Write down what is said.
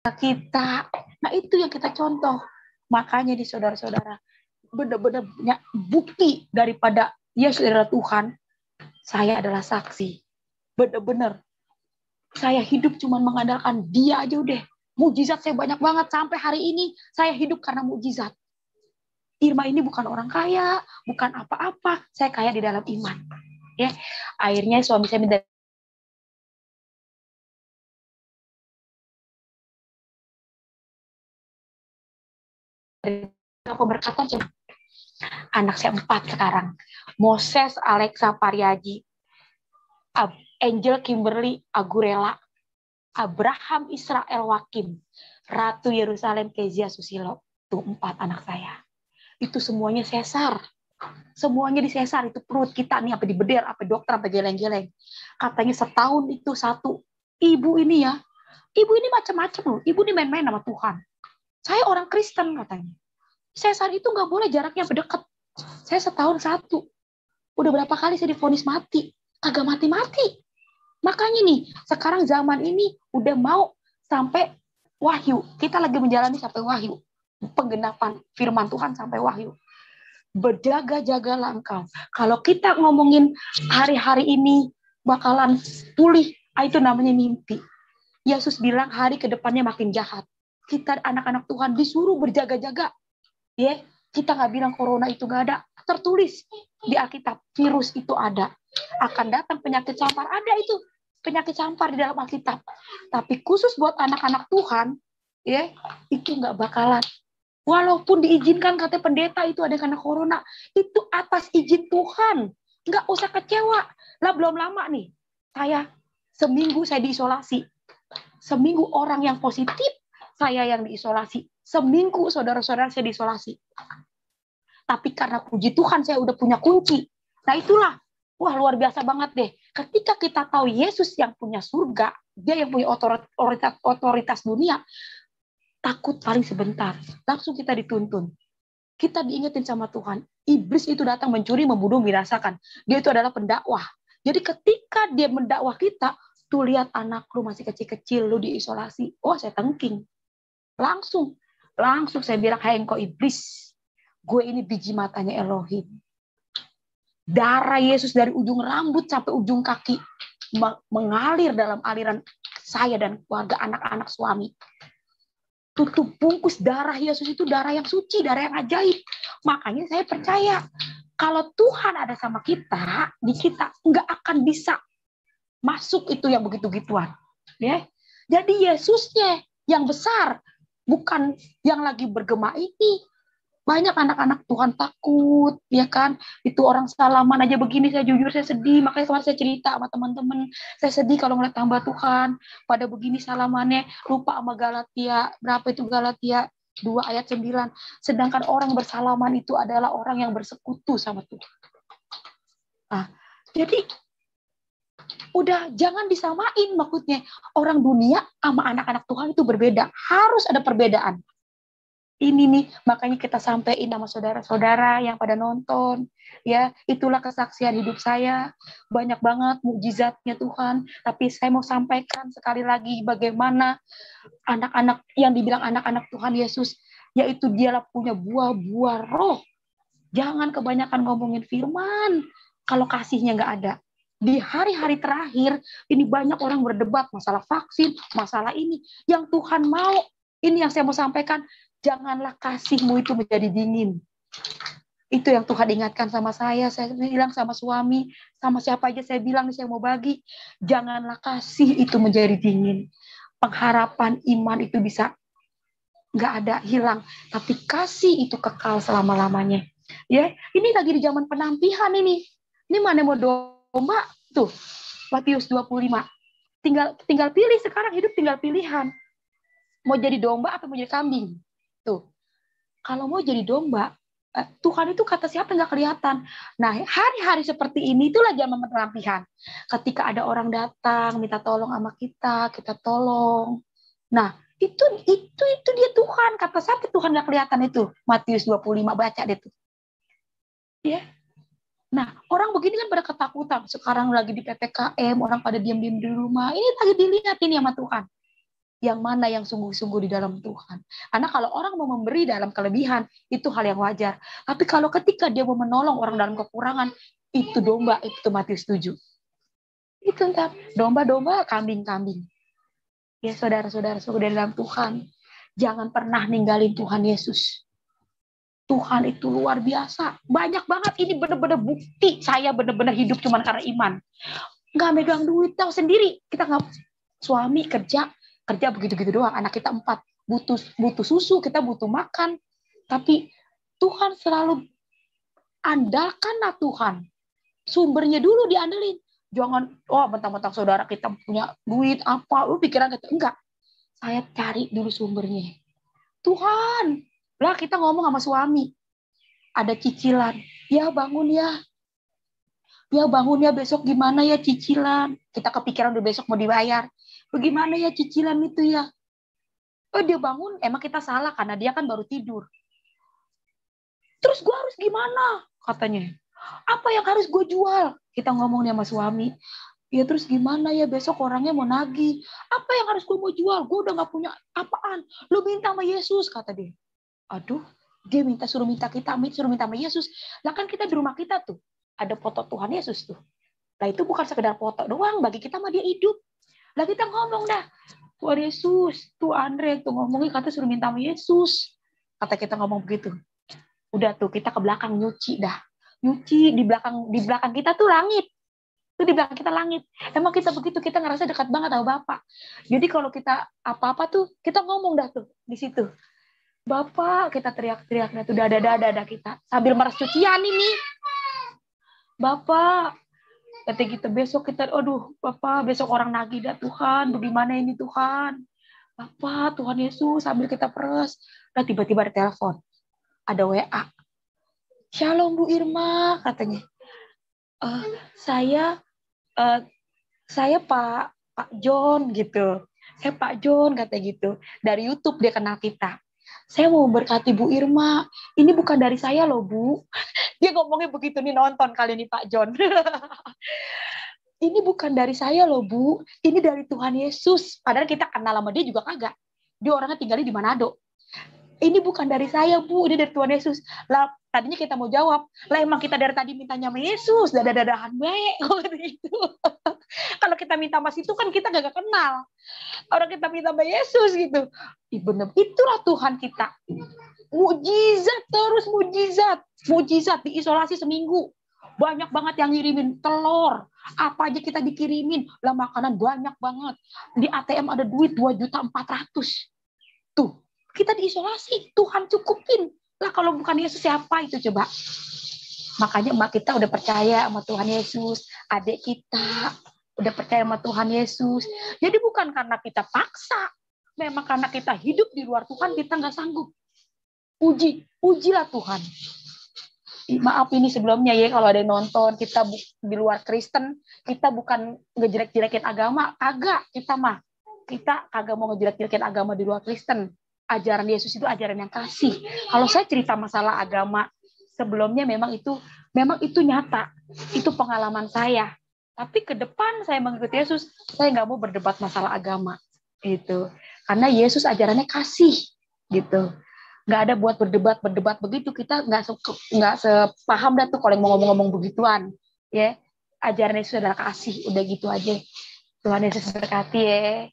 kita. Nah itu yang kita contoh. Makanya di saudara-saudara, benar-benar punya bukti daripada Yesus adalah Tuhan. Saya adalah saksi. Benar-benar. Saya hidup cuma mengandalkan dia aja udah. Mujizat saya banyak banget. Sampai hari ini saya hidup karena mujizat. Irma ini bukan orang kaya, bukan apa-apa. Saya kaya di dalam iman. Ya, akhirnya suami saya minta pemberkatan. Anak saya 4 sekarang. Moses Alexa Pariaji, Angel Kimberly Agurela, Abraham Israel Wakim, Ratu Yerusalem Kezia Susilo. Itu 4 anak saya. Itu semuanya sesar. Semuanya disesar. Itu perut kita nih, apa dibeder, apa dokter, apa geleng-geleng. Katanya setahun itu 1. Ibu ini ya, ibu ini macam-macam loh. Ibu ini main-main sama Tuhan. Saya orang Kristen katanya. Sesar itu nggak boleh jaraknya berdekat. Saya setahun 1. Udah berapa kali saya divonis mati. Kagak mati-mati. Makanya nih, sekarang zaman ini udah mau sampai wahyu. Kita lagi menjalani sampai wahyu. Penggenapan firman Tuhan sampai wahyu. Berjaga-jagalah engkau. Kalau kita ngomongin hari-hari ini bakalan pulih, itu namanya mimpi. Yesus bilang hari ke depannya makin jahat. Kita anak-anak Tuhan disuruh berjaga-jaga. Ya, kita nggak bilang corona itu nggak ada. Tertulis di Alkitab, virus itu ada. Akan datang penyakit campar, ada itu. Penyakit campar di dalam Alkitab. Tapi khusus buat anak-anak Tuhan, ya, itu nggak bakalan. Walaupun diizinkan kata pendeta itu ada karena corona, itu atas izin Tuhan. Nggak usah kecewa. Lah belum lama nih, seminggu saya diisolasi. Seminggu orang yang positif, saya yang diisolasi. Seminggu saudara-saudara saya diisolasi. Tapi karena puji Tuhan saya udah punya kunci. Nah itulah, wah luar biasa banget deh. Ketika kita tahu Yesus yang punya surga, dia yang punya otoritas dunia, takut paling sebentar. Langsung kita dituntun. Kita diingetin sama Tuhan. Iblis itu datang mencuri, membunuh, membinasakan. Dia itu adalah pendakwah. Jadi ketika dia mendakwah kita, tuh lihat anak lu masih kecil-kecil, lu diisolasi. Oh saya tengking. Langsung saya bilang, hai engkau iblis, gue ini biji matanya Elohim. Darah Yesus dari ujung rambut sampai ujung kaki mengalir dalam aliran saya dan keluarga, anak-anak, suami. Tutup bungkus darah Yesus itu darah yang suci, darah yang ajaib. Makanya saya percaya kalau Tuhan ada sama kita, di kita nggak akan bisa masuk itu yang begitu-gituan. Ya. Jadi Yesusnya yang besar, bukan yang lagi bergema ini. Banyak anak-anak Tuhan takut, ya kan? Itu orang salaman aja begini, saya jujur saya sedih. Makanya kemarin saya cerita sama teman-teman, saya sedih kalau ngeliat hamba Tuhan pada begini salamannya, lupa sama Galatia. Berapa itu Galatia 2 ayat 9. Sedangkan orang bersalaman itu adalah orang yang bersekutu sama Tuhan. Nah, jadi udah jangan disamain, maksudnya orang dunia sama anak-anak Tuhan itu berbeda. Harus ada perbedaan. Ini nih, makanya kita sampaikan sama saudara-saudara yang pada nonton, ya, itulah kesaksian hidup saya, banyak banget mukjizatnya Tuhan, tapi saya mau sampaikan sekali lagi bagaimana anak-anak yang dibilang anak-anak Tuhan Yesus, yaitu dialah punya buah-buah roh. Jangan kebanyakan ngomongin firman, kalau kasihnya nggak ada. Di hari-hari terakhir, ini banyak orang berdebat masalah vaksin, masalah ini, yang Tuhan mau, ini yang saya mau sampaikan, janganlah kasihmu itu menjadi dingin. Itu yang Tuhan ingatkan sama saya bilang sama suami, sama siapa aja saya bilang, saya mau bagi, janganlah kasih itu menjadi dingin. Pengharapan iman itu bisa nggak ada, hilang, tapi kasih itu kekal selama-lamanya. Ya, ini lagi di zaman penampihan ini. Ini mana mau domba tuh, Matius 25. Tinggal pilih sekarang, hidup tinggal pilihan. Mau jadi domba atau mau jadi kambing? Tuh. Kalau mau jadi domba, Tuhan itu kata siapa nggak kelihatan. Nah, hari-hari seperti ini itulah zaman penampihan. Ketika ada orang datang minta tolong sama kita tolong. Nah, itu dia Tuhan. Kata siapa Tuhan nggak kelihatan itu? Matius 25, baca deh tuh. Ya. Nah, orang begini kan pada ketakutan. Sekarang lagi di PPKM, orang pada diam-diam di rumah. Ini lagi dilihat ini sama Tuhan. yang mana yang sungguh-sungguh di dalam Tuhan. Karena kalau orang mau memberi dalam kelebihan, itu hal yang wajar. Tapi kalau ketika dia mau menolong orang dalam kekurangan, itu domba, itu Matius 7. Itu entah domba-domba, kambing-kambing. Ya saudara-saudara, saudara dalam Tuhan, jangan pernah ninggalin Tuhan Yesus. Tuhan itu luar biasa. Banyak banget, ini benar-benar bukti saya benar-benar hidup cuma karena iman. Nggak megang duit, tahu sendiri. Kita nggak, suami kerja begitu-gitu doang. Anak kita 4, butuh susu, kita butuh makan. Tapi Tuhan selalu andalkanlah Tuhan. Sumbernya dulu diandelin. Jangan, mentang-mentang saudara kita punya duit apa, pikiran kita enggak. Saya cari dulu sumbernya. Tuhan, lah kita ngomong sama suami. Ada cicilan. Ya bangun ya. Ya bangun ya, besok gimana ya cicilan. Kita kepikiran udah besok mau dibayar. Bagaimana ya cicilan itu ya. Dia bangun, emang kita salah karena dia kan baru tidur. Terus gue harus gimana? Katanya. Apa yang harus gue jual? Kita ngomong nih sama suami. Ya terus gimana ya, besok orangnya mau nagih. Apa yang harus gue mau jual? Gue udah gak punya apaan. Lu minta sama Yesus, kata dia. Aduh, dia suruh minta sama Yesus. Lah kan kita di rumah kita tuh ada foto Tuhan Yesus tuh. Lah itu bukan sekedar foto doang, bagi kita mah dia hidup. Lah kita ngomong dah, Tuhan Yesus, tuh Andre tuh ngomongnya kata suruh minta sama Yesus. Kata kita ngomong begitu. Udah tuh kita ke belakang nyuci dah. Nyuci di belakang kita tuh langit. Tuh di belakang kita langit. Emang kita begitu, kita ngerasa dekat banget sama Bapak. Jadi kalau kita apa-apa tuh kita ngomong dah tuh di situ. Bapak, kita teriak-teriak dah tuh dada kita sambil meres cucian ini. Bapak, kata kita besok kita, aduh Bapak, besok orang nagih dah Tuhan, bagaimana ini Tuhan? Bapak, Tuhan Yesus, sambil kita peres. Nah tiba-tiba ada telepon. Ada WA. Shalom Bu Irma, katanya. Saya Pak John gitu. Saya Pak John, kata gitu. Dari YouTube dia kenal kita. Saya mau memberkati Bu Irma. Ini bukan dari saya loh Bu. Dia ngomongnya begitu nih, nonton kali ini Pak John. Ini bukan dari saya loh Bu. Ini dari Tuhan Yesus. Padahal kita kenal sama dia juga kagak. Dia orangnya tinggalnya di Manado. Ini bukan dari saya Bu, ini dari Tuhan Yesus. Lah tadinya kita mau jawab, lah emang kita dari tadi mintanya sama Yesus, dada-dadahan baik gitu. Kalau kita minta sama situ kan kita gak kenal. Orang kita minta sama Yesus gitu. Bener, itulah Tuhan kita. Mujizat terus mujizat diisolasi seminggu. Banyak banget yang ngirimin telur. Apa aja kita dikirimin. Lah makanan banyak banget. Di ATM ada duit 2.400.000. Tuh. Kita diisolasi, Tuhan cukupin. Lah kalau bukan Yesus siapa itu coba? Makanya emak kita udah percaya sama Tuhan Yesus, adik kita udah percaya sama Tuhan Yesus. Jadi bukan karena kita paksa, memang karena kita hidup di luar Tuhan kita nggak sanggup. Ujilah Tuhan. Maaf ini sebelumnya ya kalau ada yang nonton, kita di luar Kristen, kita bukan ngejelek-jelekin agama, kagak kita kagak mau ngejelek-jelekin agama di luar Kristen. Ajaran Yesus itu ajaran yang kasih. Kalau saya cerita masalah agama sebelumnya memang itu nyata, itu pengalaman saya. Tapi ke depan saya mengikuti Yesus, saya nggak mau berdebat masalah agama, gitu. Karena Yesus ajarannya kasih, gitu. Nggak ada buat berdebat begitu, kita nggak sepaham dah tuh kalau mau ngomong-ngomong begituan, ya. Ajaran Yesus adalah kasih, udah gitu aja. Tuhan Yesus berkati ya.